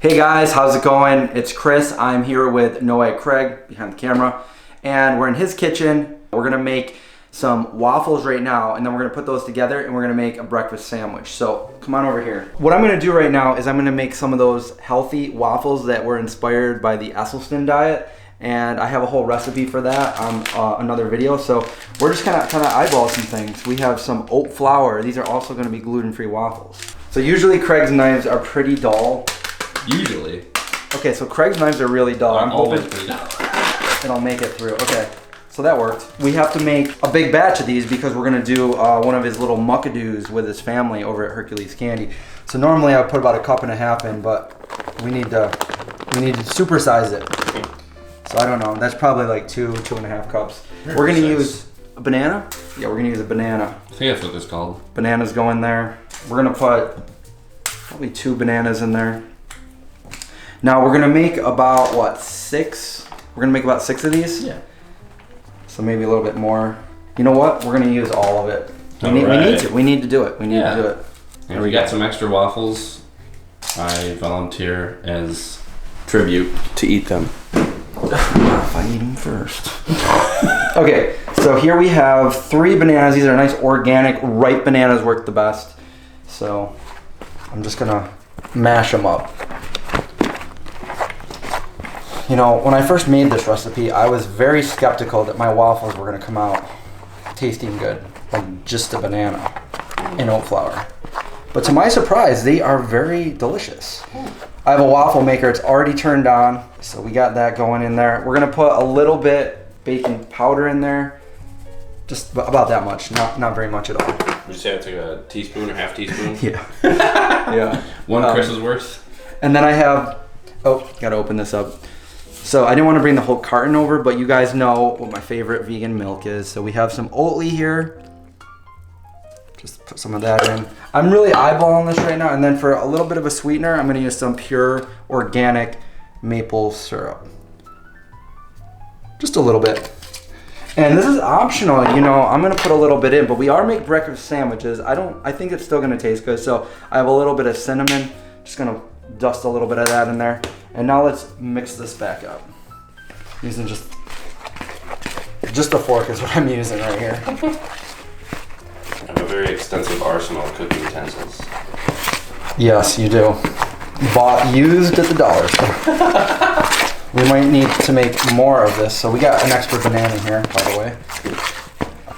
Hey guys, how's it going? It's Chris. I'm here with Noah Craig behind the camera, and we're in his kitchen. We're gonna make some waffles right now, and then we're gonna put those together and we're gonna make a breakfast sandwich. So come on over here. What I'm gonna do right now is I'm gonna make some of those healthy waffles that were inspired by the Esselstyn diet, and I have a whole recipe for that on another video. So we're just kind of eyeball some things. We have some oat flour. These are also gonna be gluten-free waffles. So usually Craig's knives are pretty dull. Usually. Okay, so Craig's knives are really dull. I'm hoping pretty dull. it'll make it through. Okay, so that worked. We have to make a big batch of these because we're gonna do one of his little muckadoos with his family over at Hercules Candy. So normally I would put about 1.5 cups in, but we need to supersize it. So I don't know. That's probably like 2.5 cups. We're gonna use a banana. Yeah, we're gonna use a banana. I think that's what it's called. Bananas go in there. We're gonna put probably 2 bananas in there. Now we're gonna make about what, 6? We're gonna make about 6 of these. Yeah. So maybe a little bit more. You know what? We're gonna use all of it. We need to. We need to do it. We need to do it. And if we got some extra waffles, I volunteer as tribute to eat them. If I eat them first. Okay, so here we have 3 bananas. These are nice organic, ripe bananas, work the best. So I'm just gonna mash them up. You know, when I first made this recipe, I was very skeptical that my waffles were gonna come out tasting good, like just a banana and oat flour. But to my surprise, they are very delicious. I have a waffle maker, it's already turned on, so we got that going in there. We're gonna put a little bit baking powder in there, just about that much, not very much at all. Would you say it's like a teaspoon or half teaspoon? Yeah. Yeah. One Chris's worth? And then I have, oh, gotta open this up. So I didn't want to bring the whole carton over, but you guys know what my favorite vegan milk is. So we have some Oatly here. Just put some of that in. I'm really eyeballing this right now. And then for a little bit of a sweetener, I'm going to use some pure organic maple syrup. Just a little bit. And this is optional, you know, I'm going to put a little bit in, but we are making breakfast sandwiches. I think it's still going to taste good. So I have a little bit of cinnamon. Just going to dust a little bit of that in there. And now let's mix this back up. Using just a fork is what I'm using right here. I have a very extensive arsenal of cooking utensils. Yes, you do. Used at the dollar store. We might need to make more of this. So we got an extra banana here, by the way.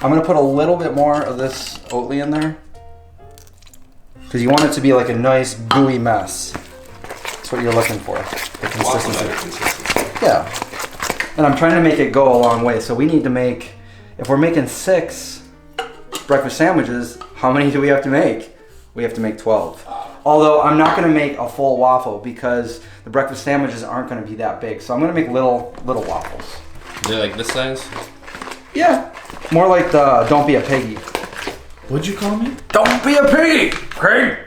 I'm gonna put a little bit more of this Oatly in there, because you want it to be like a nice gooey mess. That's what you're looking for, the consistency. Yeah, and I'm trying to make it go a long way. So we need to make, if we're making 6 breakfast sandwiches, how many do we have to make? We have to make 12. Although I'm not gonna make a full waffle because the breakfast sandwiches aren't gonna be that big. So I'm gonna make little waffles. They're like this size? Yeah, more like the Don't Be a Piggy. What'd you call me? Don't be a piggy, Craig!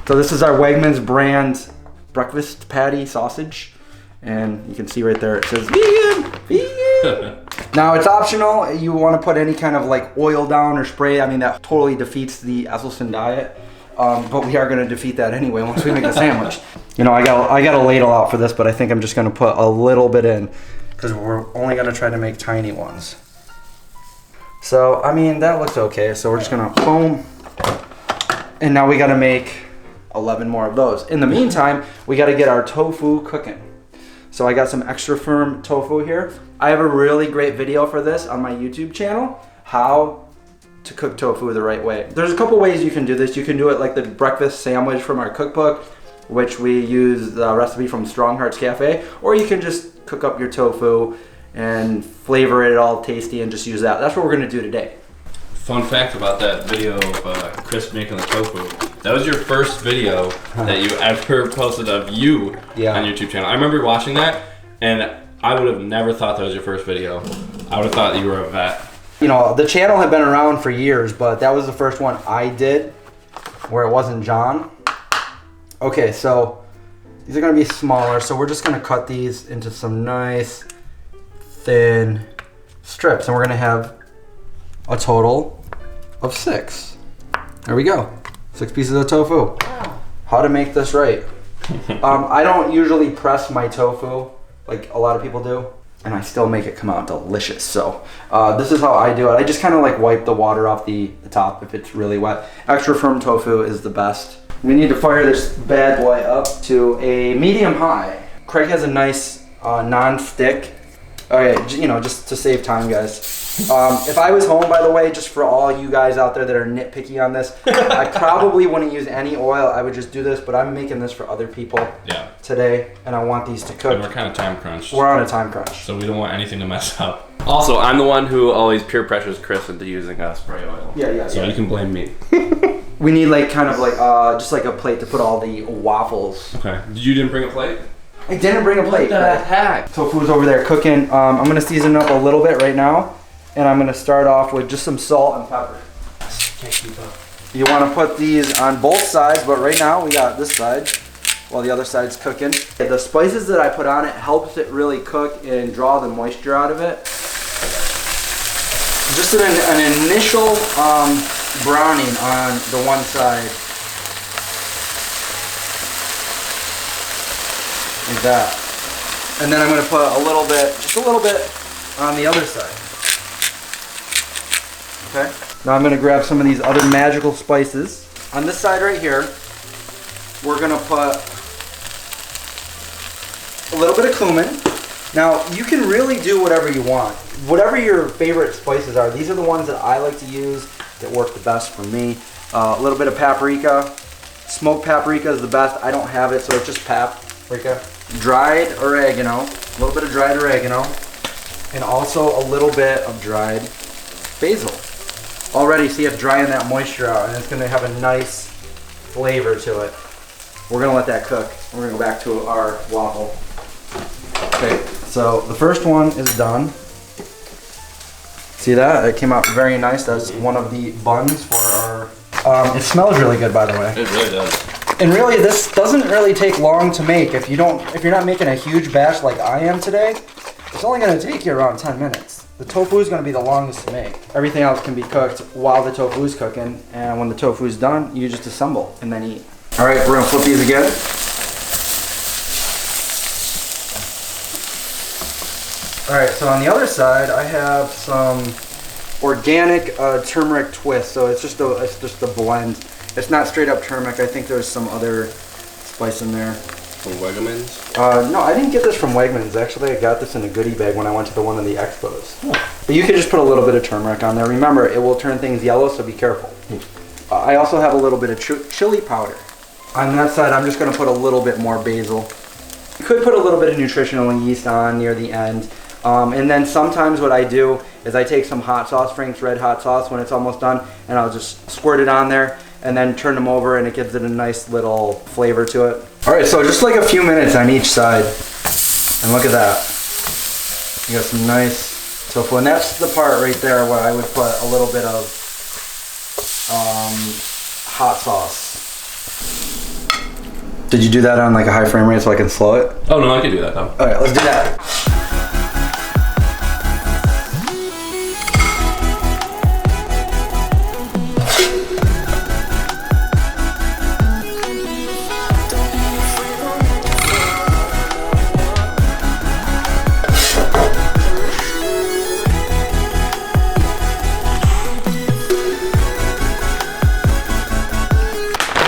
So this is our Wegmans brand breakfast patty sausage. And you can see right there, it says vegan. Now it's optional. You want to put any kind of like oil down or spray. I mean, that totally defeats the Esselstyn diet. But we are going to defeat that anyway once we make the sandwich. You know, I got a ladle out for this, but I think I'm just going to put a little bit in because we're only going to try to make tiny ones. So, I mean, that looks okay. So we're just going to boom. And now we got to make 11 more of those. In the meantime, we got to get our tofu cooking. So I got some extra firm tofu here. I have a really great video for this on my YouTube channel, how to cook tofu the right way. There's a couple ways you can do this. You can do it like the breakfast sandwich from our cookbook, which we use the recipe from Strong Hearts Cafe, or you can just cook up your tofu and flavor it all tasty and just use that. That's what we're gonna do today. Fun fact about that video of Chris making the tofu. That was your first video that you ever posted of you on your YouTube channel. I remember watching that, and I would have never thought that was your first video. I would have thought that you were a vet. You know, the channel had been around for years, but that was the first one I did where it wasn't John. Okay, so these are gonna be smaller, so we're just gonna cut these into some nice thin strips, and we're gonna have a total of 6. There we go. 6 pieces of tofu. Wow. How to make this right. I don't usually press my tofu like a lot of people do, and I still make it come out delicious. So this is how I do it. I just kind of like wipe the water off the top if it's really wet. Extra firm tofu is the best. We need to fire this bad boy up to a medium high. Craig has a nice non-stick. Okay, you know, just to save time, guys. If I was home, by the way, just for all you guys out there that are nitpicky on this, I probably wouldn't use any oil. I would just do this, but I'm making this for other people today, and I want these to cook. And we're kind of time crunched. We're on a time crunch. So we don't want anything to mess up. Also, I'm the one who always peer pressures Chris into using spray oil. Yeah. So you can blame me. We need like kind of like just like a plate to put all the waffles. Okay. You didn't bring a plate? I didn't bring a plate. What the heck? Tofu's over there cooking. I'm gonna season it up a little bit right now. And I'm gonna start off with just some salt and pepper. Can't keep up. You wanna put these on both sides, but right now we got this side while the other side's cooking. The spices that I put on it helps it really cook and draw the moisture out of it. Just an initial browning on the one side. Like that. And then I'm gonna put just a little bit on the other side. Okay. Now I'm gonna grab some of these other magical spices. On this side right here, we're gonna put a little bit of cumin. Now you can really do whatever you want. Whatever your favorite spices are, these are the ones that I like to use that work the best for me. A little bit of paprika. Smoked paprika is the best. I don't have it, so it's just paprika. Dried oregano, a little bit of dried oregano, and also a little bit of dried basil. Already, see, it's drying that moisture out, and it's going to have a nice flavor to it. We're going to let that cook. We're going to go back to our waffle. Okay, so the first one is done. See that? It came out very nice. That's one of the buns for our... it smells really good, by the way. It really does. And really, this doesn't really take long to make. If you're not making a huge batch like I am today, it's only going to take you around 10 minutes. The tofu is going to be the longest to make. Everything else can be cooked while the tofu is cooking, and when the tofu is done, you just assemble and then eat. All right, we're going to flip these again. All right, so on the other side, I have some organic turmeric twist. So it's just a blend. It's not straight up turmeric. I think there's some other spice in there. From Wegmans? No, I didn't get this from Wegmans. Actually, I got this in a goodie bag when I went to the one of the expos. Oh. But you can just put a little bit of turmeric on there. Remember, it will turn things yellow, so be careful. I also have a little bit of chili powder. On that side, I'm just going to put a little bit more basil. You could put a little bit of nutritional yeast on near the end. And then sometimes what I do is I take some hot sauce, Frank's Red Hot Sauce, when it's almost done, and I'll just squirt it on there and then turn them over, and it gives it a nice little flavor to it. All right, so just like a few minutes on each side, and look at that. You got some nice tofu, and that's the part right there where I would put a little bit of hot sauce. Did you do that on like a high frame rate so I can slow it? Oh no, I can do that though. All right, let's do that.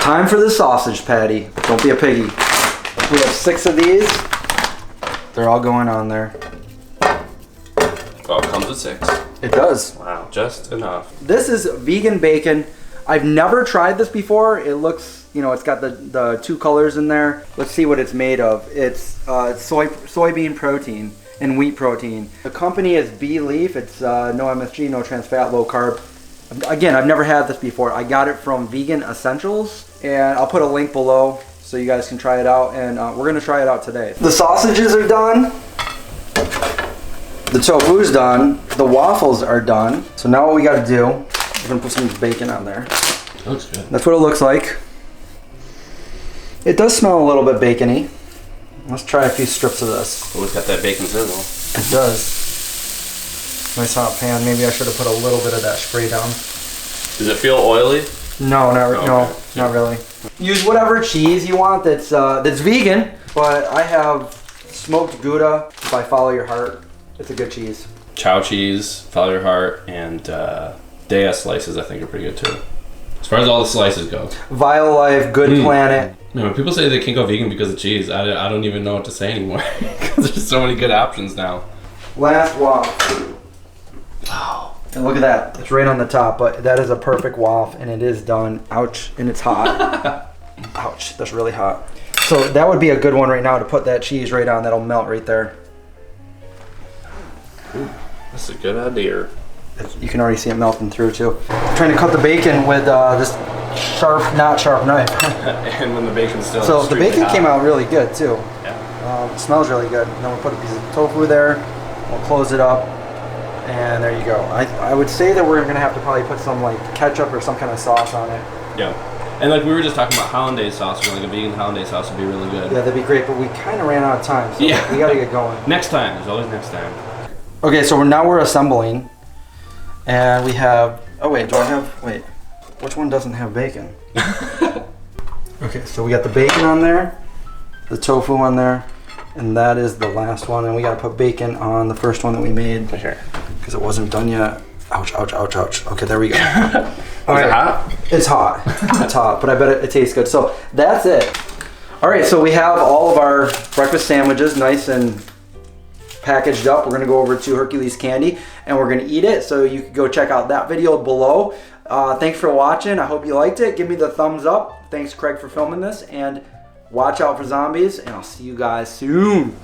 Time for the sausage patty. Don't be a piggy. We have 6 of these. They're all going on there. Oh, it comes with 6. It does. Wow, just enough. This is vegan bacon. I've never tried this before. It looks, you know, it's got the 2 colors in there. Let's see what it's made of. It's soybean protein and wheat protein. The company is Bee Leaf. It's no MSG, no trans fat, low carb. Again, I've never had this before. I got it from Vegan Essentials, and I'll put a link below so you guys can try it out, and we're gonna try it out today. The sausages are done. The tofu's done. The waffles are done. So now what we gotta do, we're gonna put some bacon on there. That looks good. That's what it looks like. It does smell a little bit bacony. Let's try a few strips of this. Oh, it's got that bacon sizzle. It does. Nice hot pan. Maybe I should have put a little bit of that spray down. Does it feel oily? No, okay. no, not really. Use whatever cheese you want that's vegan, but I have smoked Gouda by Follow Your Heart. It's a good cheese. Chow cheese, Follow Your Heart, and Daya slices I think are pretty good too. As far as all the slices go. Vile Life, Good Planet. Man, when people say they can't go vegan because of cheese, I don't even know what to say anymore. Because there's so many good options now. Last waffle. Wow. And look at that. It's right on the top, but that is a perfect waffle, and it is done. Ouch. And it's hot. Ouch. That's really hot. So that would be a good one right now to put that cheese right on. That'll melt right there. Ooh, that's a good idea. You can already see it melting through too. I'm trying to cut the bacon with this not sharp knife. And when the bacon's still so the bacon hot. came out really good too. Yeah. It smells really good. And then we'll put a piece of tofu there. We'll close it up, and there you go. I would say that we're gonna have to probably put some like ketchup or some kind of sauce on it. Yeah. And like we were just talking about hollandaise sauce, like a vegan hollandaise sauce would be really good. Yeah, that'd be great, but we kind of ran out of time, so we gotta get going. Next time. There's always next time. Okay, so now we're assembling, and we have. Oh wait, wait, which one doesn't have bacon? Okay, so we got the bacon on there, the tofu on there, and that is the last one. And we gotta put bacon on the first one that we made because it wasn't done yet. Ouch, ouch, ouch, ouch. Okay, there we go. All right. Is it hot? It's hot. It's hot, but I bet it tastes good. So that's it. All right, so we have all of our breakfast sandwiches nice and packaged up. We're gonna go over to Hercules Candy and we're gonna eat it. So you can go check out that video below. Thanks for watching. I hope you liked it. Give me the thumbs up. Thanks, Craig, for filming this. And watch out for zombies. And I'll see you guys soon.